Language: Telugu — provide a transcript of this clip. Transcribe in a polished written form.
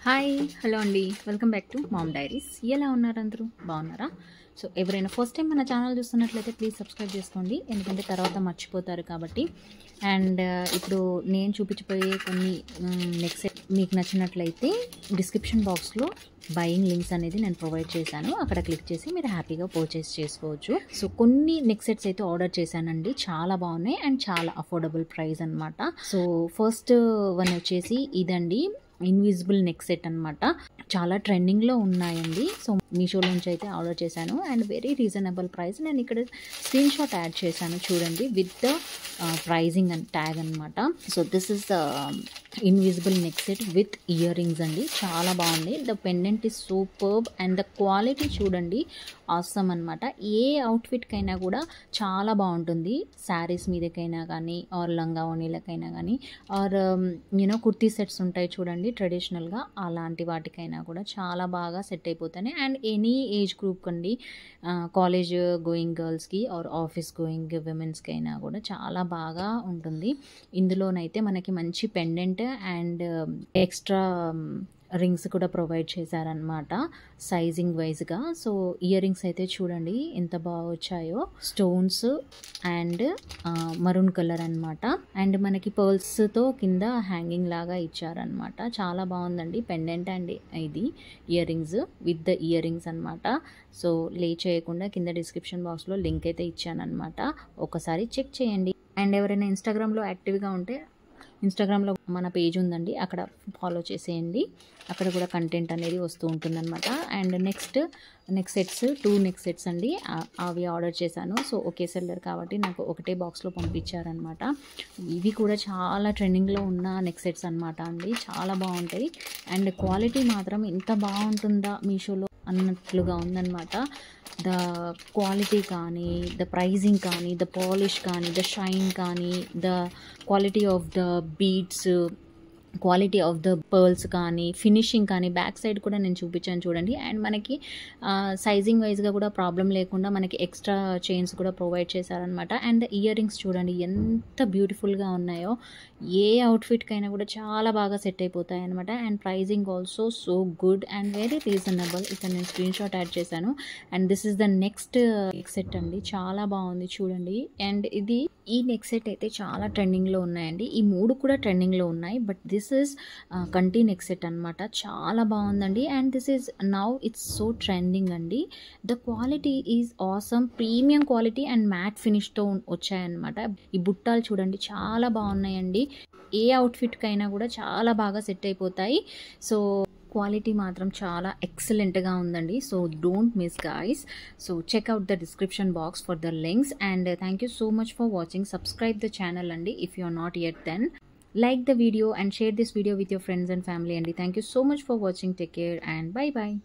హాయ్ హలో అండి, welcome back to mom diaries. ఎలా ఉన్నారు? అందరూ బాగున్నారా? సో ఎవరైనా ఫస్ట్ టైం మన ఛానల్ చూస్తున్నట్లయితే ప్లీజ్ సబ్స్క్రైబ్ చేసుకోండి, ఎందుకంటే తర్వాత మర్చిపోతారు కాబట్టి. అండ్ ఇప్పుడు నేను చూపించబోయే కొన్ని నెక్స్ట్ మీకు నచ్చినట్లయితే డిస్క్రిప్షన్ బాక్స్లో బయింగ్ లింక్స్ అనేది నేను ప్రొవైడ్ చేశాను, అక్కడ క్లిక్ చేసి మీరు హ్యాపీగా పర్చేస్ చేసుకోవచ్చు. సో కొన్ని నెక్ సెట్స్ అయితే ఆర్డర్ చేశానండి, చాలా బాగున్నాయి అండ్ చాలా అఫోర్డబుల్ ప్రైస్ అనమాట. సో ఫస్ట్ వన్ వచ్చేసి ఇదండి, ఇన్విజిబుల్ నెక్ సెట్ అనమాట. చాలా ట్రెండింగ్లో ఉన్నాయండి. సో మీషోలోంచి అయితే ఆర్డర్ చేశాను అండ్ వెరీ రీజనబుల్ ప్రైస్. నేను ఇక్కడ స్క్రీన్ షాట్ యాడ్ చేశాను చూడండి, with the pricing and tag అనమాట. So this is the invisible neck set with earrings అండి, చాలా బాగుంది. The pendant is superb and the quality చూడండి, ఆసమ్ అనమాట. ఏ అవుట్ఫిట్కైనా కూడా చాలా బాగుంటుంది, శారీస్ మీదకైనా కానీ ఆర్ లంగా ఓణీలకైనా కానీ ఆర్ కుర్తీ సెట్స్ ఉంటాయి చూడండి ట్రెడిషనల్గా, అలాంటి వాటికైనా కూడా చాలా బాగా సెట్ అయిపోతాయి. అండ్ ఎనీ ఏజ్ గ్రూప్ కండి, కాలేజ్ గోయింగ్ గర్ల్స్కి ఆర్ ఆఫీస్ గోయింగ్ విమెన్స్కి అయినా కూడా చాలా బాగా ఉంటుంది. ఇందులోనైతే మనకి మంచి పెండెంట్ అండ్ ఎక్స్ట్రా రింగ్స్ కూడా ప్రొవైడ్ చేశారనమాట సైజింగ్ వైజ్గా. సో ఇయర్ రింగ్స్ అయితే చూడండి ఎంత బాగా వచ్చాయో, స్టోన్స్ అండ్ మరూన్ కలర్ అనమాట. అండ్ మనకి పర్ల్స్తో కింద హ్యాంగింగ్ లాగా ఇచ్చారనమాట, చాలా బాగుందండి పెండెంట్ అండ్ ఇది earrings with the earrings అనమాట. సో లే చేయకుండా కింద డిస్క్రిప్షన్ బాక్స్లో లింక్ అయితే ఇచ్చానమాట, ఒకసారి చెక్ చేయండి. అండ్ ఎవరైనా ఇన్స్టాగ్రామ్లో యాక్టివ్గా ఉంటే ఇన్స్టాగ్రామ్లో మన పేజ్ ఉందండి, అక్కడ ఫాలో చేసేయండి, అక్కడ కూడా కంటెంట్ అనేది వస్తూ ఉంటుందన్నమాట. And next sets 2 neck sets అండి, అవి ఆర్డర్ చేశాను. సో ఒకే సెల్లర్ కాబట్టి నాకు ఒకటే బాక్స్లో పంపించారనమాట. ఇవి కూడా చాలా ట్రెండింగ్లో ఉన్న నెక్ సెట్స్ అనమాట అండి, చాలా బాగుంటాయి. అండ్ క్వాలిటీ మాత్రం ఇంత బాగుంటుందా మీషోలో అన్నట్లుగా ఉందన్నమాట. ద క్వాలిటీ కానీ, ద ప్రైజింగ్ కానీ, ద పాలిష్ కానీ, ద షైన్ కానీ, the quality of the beads, quality of the pearls కానీ, ఫినిషింగ్ కానీ, బ్యాక్ సైడ్ కూడా నేను చూపించాను చూడండి. అండ్ మనకి సైజింగ్ వైజ్గా కూడా ప్రాబ్లం లేకుండా మనకి ఎక్స్ట్రా చైన్స్ కూడా ప్రొవైడ్ చేశారనమాట. అండ్ ఇయర్ రింగ్స్ చూడండి ఎంత బ్యూటిఫుల్గా ఉన్నాయో, ఏ అవుట్ఫిట్కైనా కూడా చాలా బాగా సెట్ అయిపోతాయి అనమాట. And pricing also so good and very reasonable. ఇక్కడ నేను స్క్రీన్ షాట్ యాడ్ చేశాను. And this is the next next set అండి, చాలా బాగుంది చూడండి. అండ్ ఈ నెక్ సెట్ అయితే చాలా ట్రెండింగ్లో ఉన్నాయండి, ఈ 3 కూడా ట్రెండింగ్లో ఉన్నాయి. బట్ దిస్ ఇస్ కంటి నెక్ సెట్ అనమాట, చాలా బాగుందండి. And this is now it's so trending అండి. The quality is awesome, premium quality and matte ఫినిష్తో వచ్చాయన్నమాట. ఈ బుట్టాలు చూడండి చాలా బాగున్నాయండి, ఏ అవుట్ఫిట్కైనా కూడా చాలా బాగా సెట్ అయిపోతాయి. సో క్వాలిటీ మాత్రం చాలా ఎక్సలెంట్గా ఉందండి. So don't miss guys. So check out the description box for the links. And thank you so much for watching. Subscribe the channel అండి if you are not yet, then like the video and share this video with your friends and family. And thank you so much for watching. Take care and bye bye.